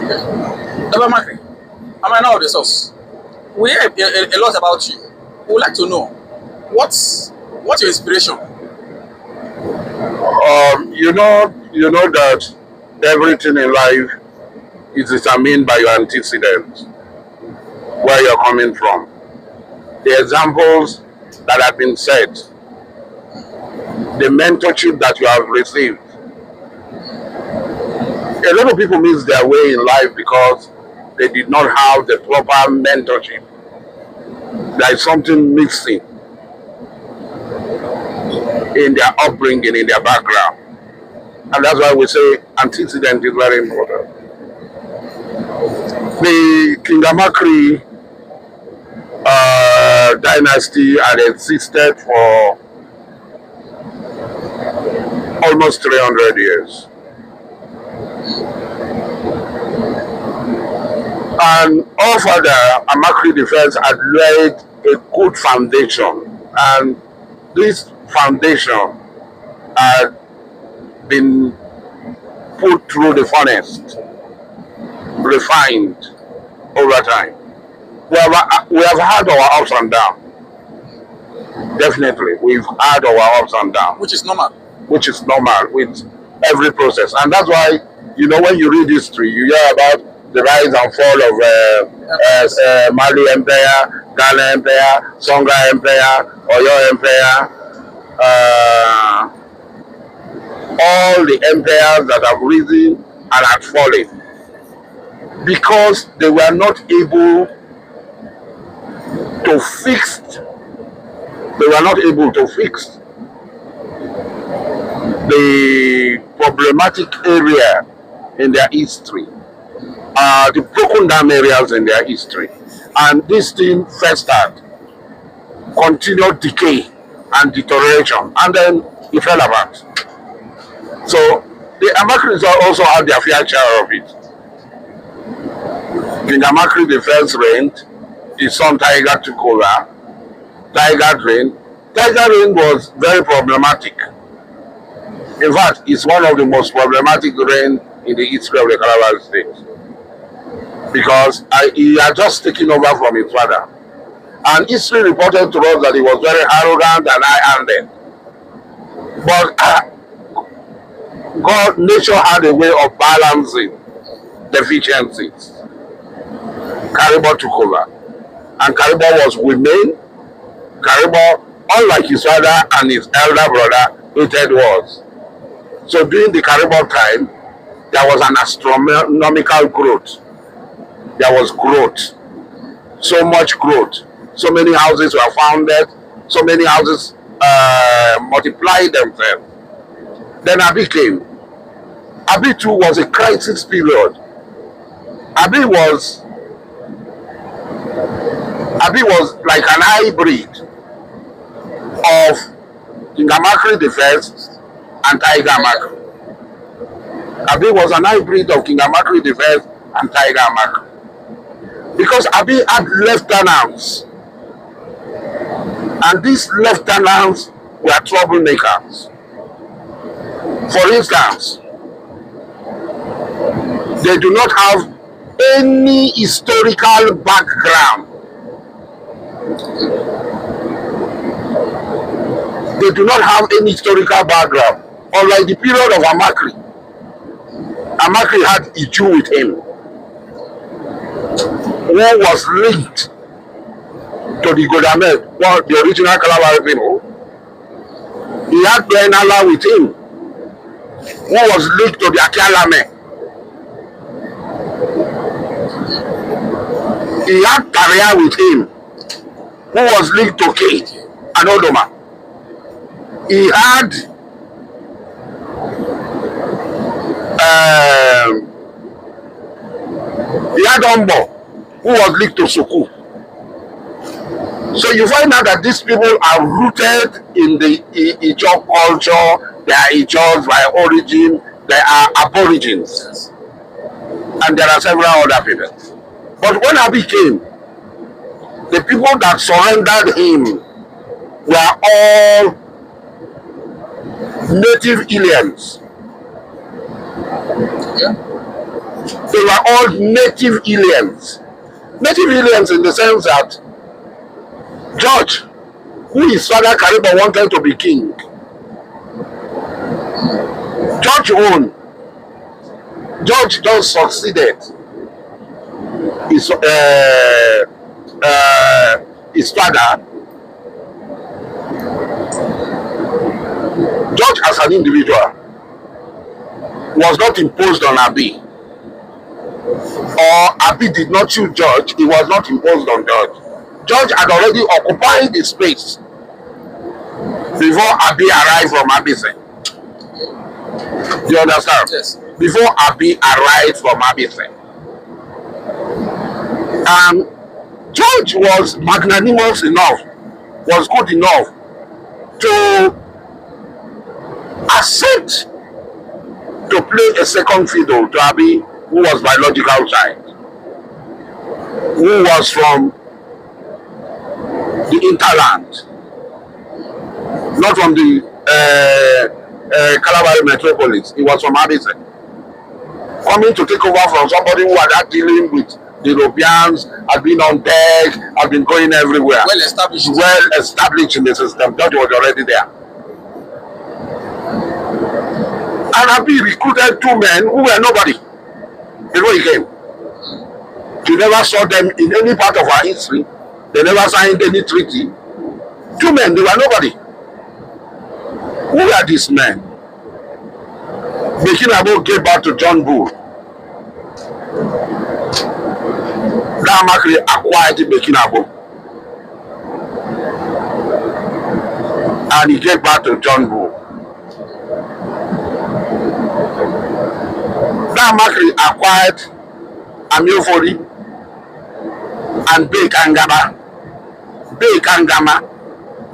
Makri, I'm an of the source. We hear a lot about you. We would like to know what's your inspiration? You know that everything in life is determined by your antecedents, where you're coming from. The examples that have been set, the mentorship that you have received. A lot of people miss their way in life because they did not have the proper mentorship. There is something missing in their upbringing, in their background. And that's why we say antecedent is very important. The Kingamakri dynasty had existed for almost 300 years. And all further, Amakri defense had laid a good foundation. And this foundation had been put through the furnace, refined over time. We have had our ups and downs. Definitely, we've had our ups and downs. Which is normal. Which is normal with every process. And that's why, when you read history, you hear about the rise and fall of Mali Empire, Ghana Empire, Songa Empire, Oyo Empire, all the empires that have risen and have fallen because they were not able to fix. They were not able to fix the problematic area in their history, the broken down areas in their history, and this thing festered, continued decay and deterioration, and then it fell apart. So the Amakris also had their fair share of it. In the Amakri defense reigned, his son Tiger took over. Tiger reign was very problematic. In fact, it's one of the most problematic reigns in the history of the Calabar state. Because he had just taken over from his father. And history reported to us that he was very arrogant and high-handed. But nature had a way of balancing deficiencies. Karibo took over. And Karibo was women. Karibo, unlike his father and his elder brother, hated wars. So during the Karibo time, there was an astronomical growth. There was growth. So much growth. So many houses were founded. So many houses multiplied themselves. Then Abi came. Abi too was a crisis period. Abi was like an hybrid of Kingamakri defense and Tiger Amakri. Abi was an hybrid of Kingamakri defense and Tiger Amakri. Because Abi had lieutenants. And these lieutenants were troublemakers. For instance, they do not have any historical background. They do not have any historical background. Unlike the period of Amakri. Amakri had a Jew with him who was linked to the Godamed, the original Calabar people. He had Benala with him who was linked to the Akialame. He had Taria with him who was linked to Kate and Odoma. He had Ombo who was linked to Suku. So you find out that these people are rooted in the Ijaw culture. They are Ijaws by origin. They are aborigines. And there are several other people. But when Abi came, the people that surrendered him were all native aliens. Yeah. They were all native aliens. Native aliens in the sense that George, who his father Karibo wanted to be king, George won. George just succeeded. His father, George as an individual, was not imposed on Abi. Or Abi did not choose George, he was not imposed on George. George had already occupied the space before Abi arrived from Abise. Do you understand? Yes. Before Abi arrived from Abise. And George was magnanimous enough, was good enough to accept to play a second fiddle to Abi, who was biological child, who was from the interland, not from the Calabar metropolis. He was from Abise, coming to take over from somebody who had dealing with the Europeans, had been on deck, had been going everywhere. Well established. Well established in the system. George was already there. And Abi recruited two men who were nobody before he came. You never saw them in any part of our history. They never signed any treaty. Two men, they were nobody. Who were these men? Amanyanabo gave back to John Bull. Damakri acquired Amanyanabo. And he gave back to John Bull. Damakri acquired Amiofori and Kangama,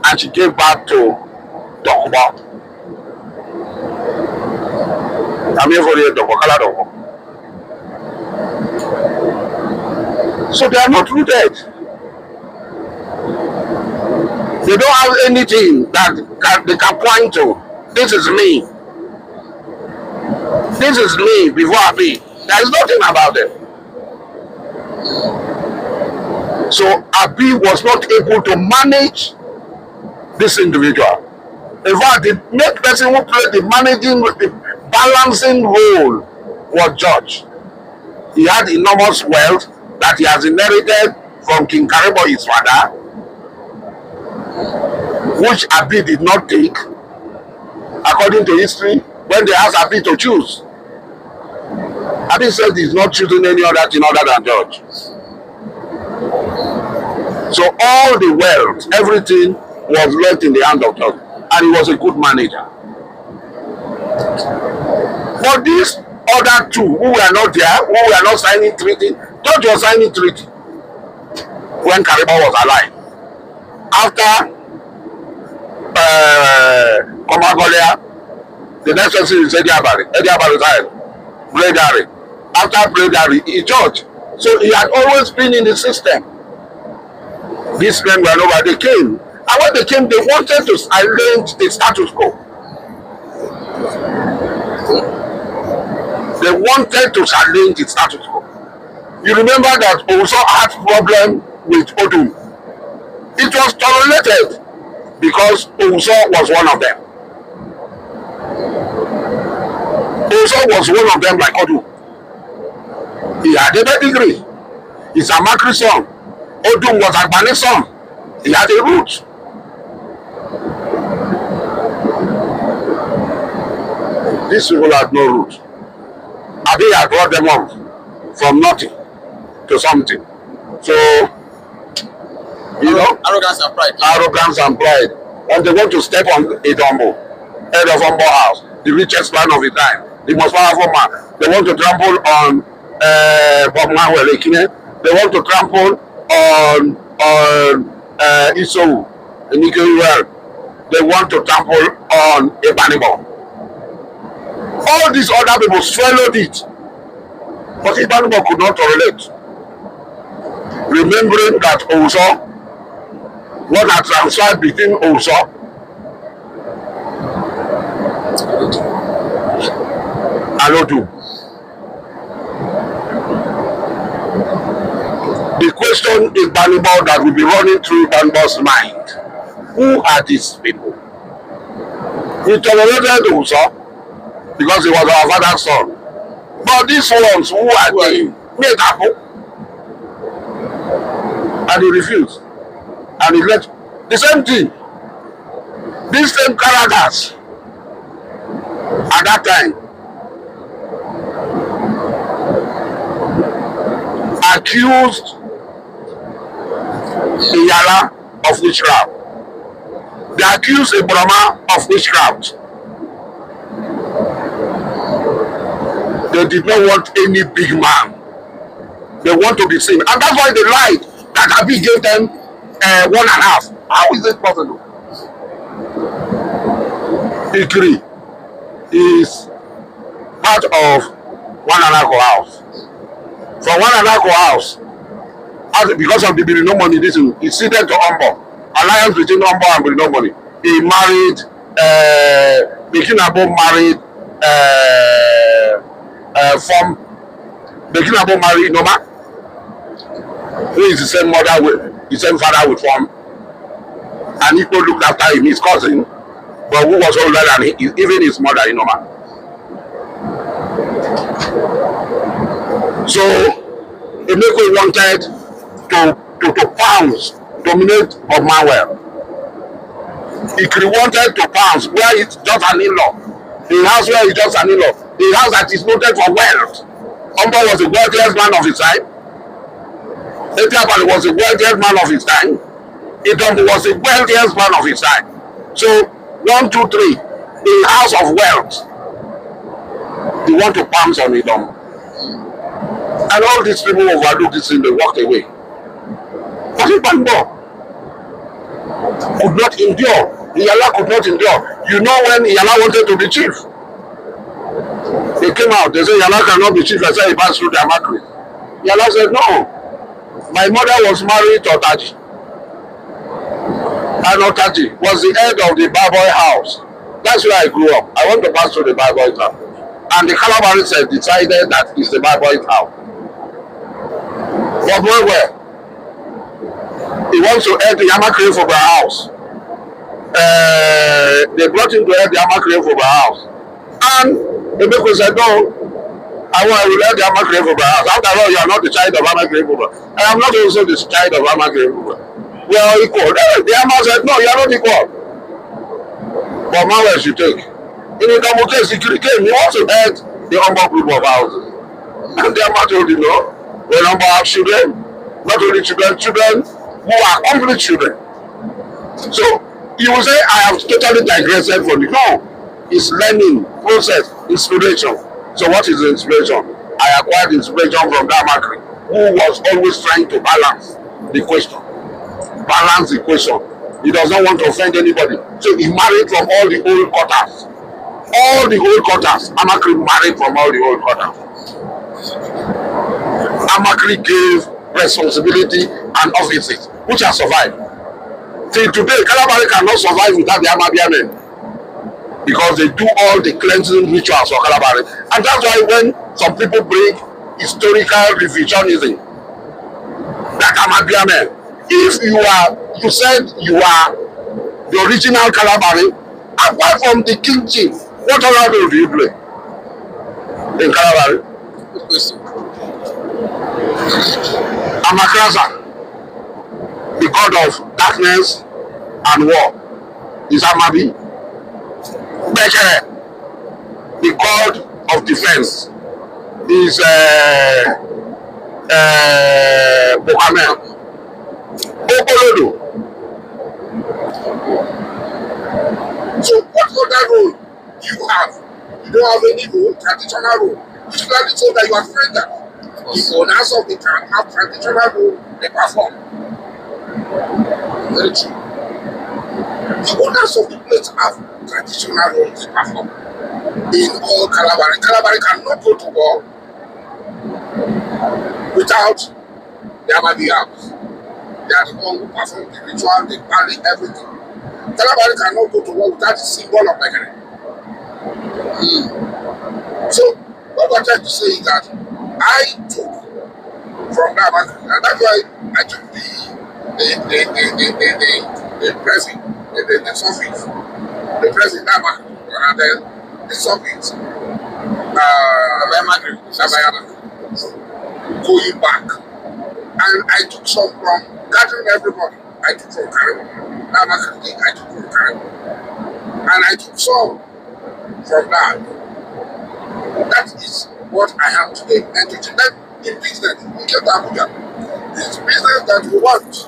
and she gave back to Dokubo. Amiofori and Dokubo. So they are not rooted. They don't have anything that they can point to. This is me. This is me before Abi. There is nothing about it. So Abi was not able to manage this individual. In fact, the main person who played the managing, the balancing role was George. He had enormous wealth that he has inherited from King Karibo, his father, which Abi did not take, according to history, when they asked Abi to choose. Abi said he's not choosing any other thing other than George. So all the wealth, everything was left in the hand of George, and he was a good manager. But these other two who were not there, who were not signing treaty, George was signing treaty when Karibo was alive. After Komagolia, the next person is Eddie Abari retired. Bredari. After Bredari, he George. So he had always been in the system. These men were over, they came. And when they came, they wanted to arrange the status quo. They wanted to challenge the status quo. You remember that also had problem with Odum. It was tolerated because Ouso was one of them. Ouso was one of them like Odum. He had a degree. He's a Makri son. Odum was a Bani son. He had a root. These people had no root. Abi had brought them up from nothing to something. So, you know, arrogance and pride. Arrogance and pride. And they want to step on a Dumbo, head of Humble House, the richest man of the time, the most powerful man. They want to trample on Bob Manuel Ekine. They want to trample on Isou, Nigeria. They want to trample on Ibanebo. All these other people swallowed it, but Ibanebo could not tolerate. Remembering that Ouso, what had transpired between Ouso and Odum. question in Banibo that will be running through Banibo's mind. Who are these people? We tolerated Uso because he was our father's son. But these ones, who are they? Made Apple. And he refused. And he left. The same thing. These same characters at that time accused Iyala of witchcraft. They accused Ibrahima of witchcraft. They did not want any big man. They want to be seen. And that's why they lied that Abi gave them 1.5. How is it possible? Ikri is part of 1.5 house. From 1.5 house, because of the Birino money, this is seated to Ombo. Alliance between Ombo and Birino money. He married, Amanyanabo married, from Amanyanabo married Noma, who is the same mother with, the same father with Form. And he looked after him, his cousin, but who was older than him, even his mother in Noma. So Emeko wanted to pounce, dominate of Manuel. He wanted to pounce where it's just an in-law. The house where it's just an in-law. The house that is noted for wealth. Ombo was the wealthiest man of his time. Etiapali was the wealthiest man of his time. Idombo was the wealthiest man of his time. So 1, 2, 3, the house of wealth. They want to pounce on Idombo. And all these people overlooked this thing, they walked away. But Ibanbo could not endure. Iyala could not endure. You know when Iyala wanted to be chief? They came out, they said Iyala cannot be chief. I said he passed through the Amakri. Iyala said, no. My mother was married to Otaji. And Otaji was the head of the Barboy house. That's where I grew up. I want to pass through the Barboy house. And the Calabaris decided that it's the Barboy house. But where? He wants to head the Amakri for the house. They brought him to head the Amakri for the house. And the people said, no, I will head the Amakri for the house. After all, you are not the child of Amakri for. I am not also the child of Amakri for. We are equal. The Amma said, no, you are not equal. But Manuel should take. In the Dombo case, he came. He wants to head the Ombo group of houses. And the Amma told him, no. When Ombo have children, not only children, children who are complete children. So you will say, I have totally digressed from it. No, it's learning, process, inspiration. So what is the inspiration? I acquired inspiration from Damakri, who was always trying to balance the question. Balance the question. He does not want to offend anybody. So he married from all the old quarters. All the old quarters. Amakri married from all the old quarters. Amakri gave responsibility and offices, which have survived. Till today, Kalabari cannot survive without the Amabiamen. Because they do all the cleansing rituals for Kalabari. And that's why when some people bring historical revisionism, that Amabiamen, if you said you are the original Kalabari, apart from the king chief, what other role do you play in Kalabari? Good question. Amakrasa, the god of darkness and war, is Amabi. Bekere, the god of defense, is Bokamen. Okolodo. So what other role do you have? You don't have any role, traditional role, which clearly shows that you are friend that. The owners of the town have traditional role they perform. Very true. The owners of the place have traditional role they perform. In all Kalabari, Kalabari cannot go to war without the Amadi house. They are the one who perform the ritual, they carry everything. Kalabari cannot go to war without the symbol of Bekere. So, what I'm trying to say is that I took from from that, and that's why I took the pressing, the suffix, the pressing Nama, and then the suffix, going back. And I took some from gathering everybody. I took from Caribou. I took from Caribou. And I took some from that. That is what I have today. And to that in business, we get Abuja. It's business that we want.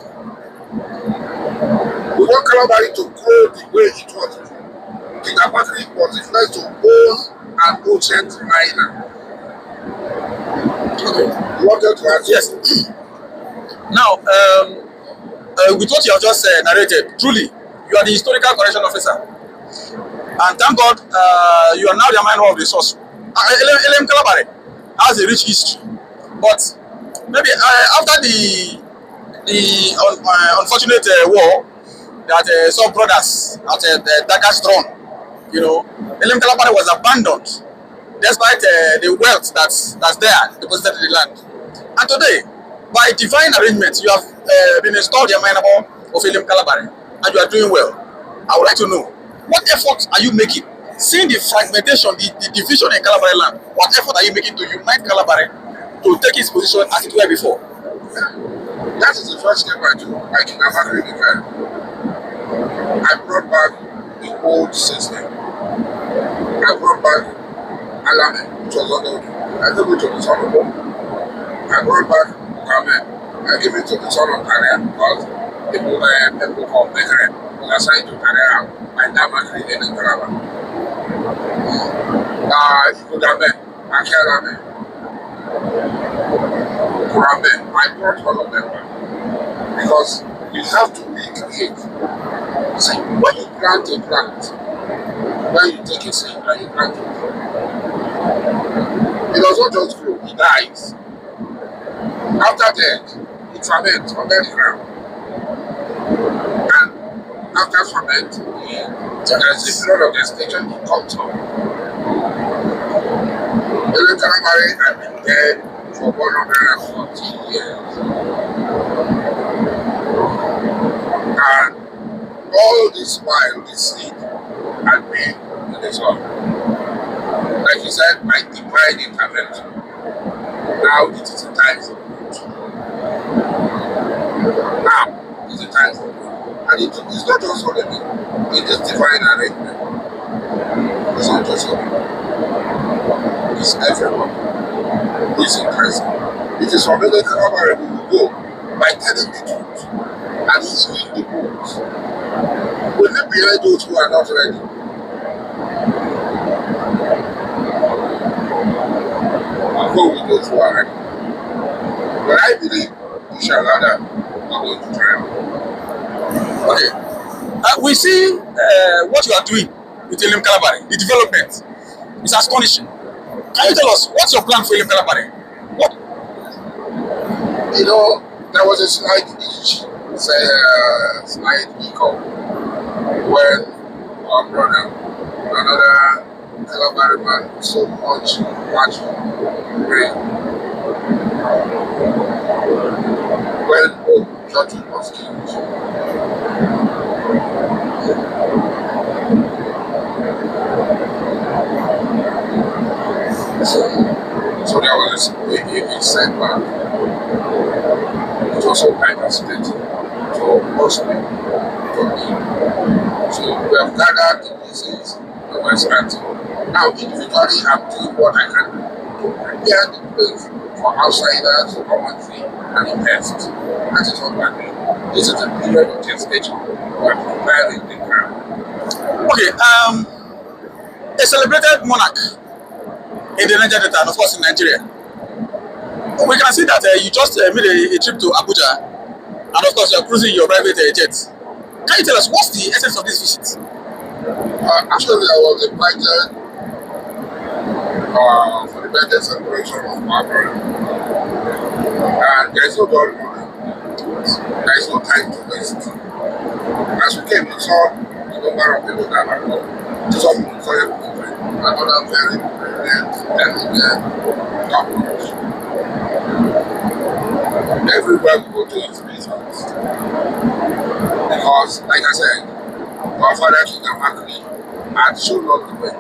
We want Calabari to grow the way it was. The capacity was the first to own an ocean liner. Okay. You wanted to ask? Yes. Now, with what you have just narrated, truly, you are the historical correction officer. And thank God, you are now the man of the source. LM Calabari has a rich history. But maybe after the unfortunate war that some brothers at the Daga's throne, you know, LM Calabari was abandoned despite the wealth that's there deposited in the land. And today, by divine arrangement, you have been installed the Amanyanabo of LM Calabari, and you are doing well. I would like to know, what effort are you making? Seeing the fragmentation, the division in Calabari land, what effort are you making to unite Calabari to take its position as it were before? That is the first step I do. I can never really well. I brought back the old system. I brought back Alame, which was under I gave it to the son of God. I brought back Amen. I gave it to the son of Karea because people call Bekare. I assigned to Karea my dama created in Kalaba. Ikudame, Akelame, Kurame. I brought all of them back because you have to recreate. See, when you plant a plant, when you take a seed and you plant it, it does not just grow, it dies. After that, it ferments under the ground. And after ferment, there is a period of gestation, it comes up. The Calabari have been dead for 140 years. And all this while, this seed had been in the soil. Like you said, by divine intervention. Now it is a time for good. Now it is a time for good. And it's not just for them. It is divine arrangement. It's not just for them. It's everyone who is interested. It is for me that Calabari will go by telling the truth and healing the wounds. We live behind those who are not ready. I'll go with those who are ready. But I believe, inshallah, that we're going to triumph. Okay. We see what you are doing with LM Calabari, the development. It's astonishing. Can you tell us, what's your plan for LM Calabari? What? You know, there was a slight itch, slight hiccup when our brother, another Calabari man, so much rain. When George was killed. So there was a setback. It was so devastating to most people, to me. So we have gathered the pieces of my strategy. Now, individually, I'm doing what I can do to prepare the place for outsiders to come and see and invest. That is what we're doing. This is a period of gestation. We're preparing the ground. Okay, a celebrated monarch in the Niger Delta and of course in Nigeria. We can see that you just made a trip to Abuja and of course you are cruising your private jet. Can you tell us what's the essence of this visit? Actually, I was invited for the birthday celebration of my brother. And there's no doubt there is no time to waste. As we came, we saw the number of people that are come. Some very good, another very brilliant, and top notch. Everywhere we go to is business. Because, like I said, our father King Amakri had shown us the way.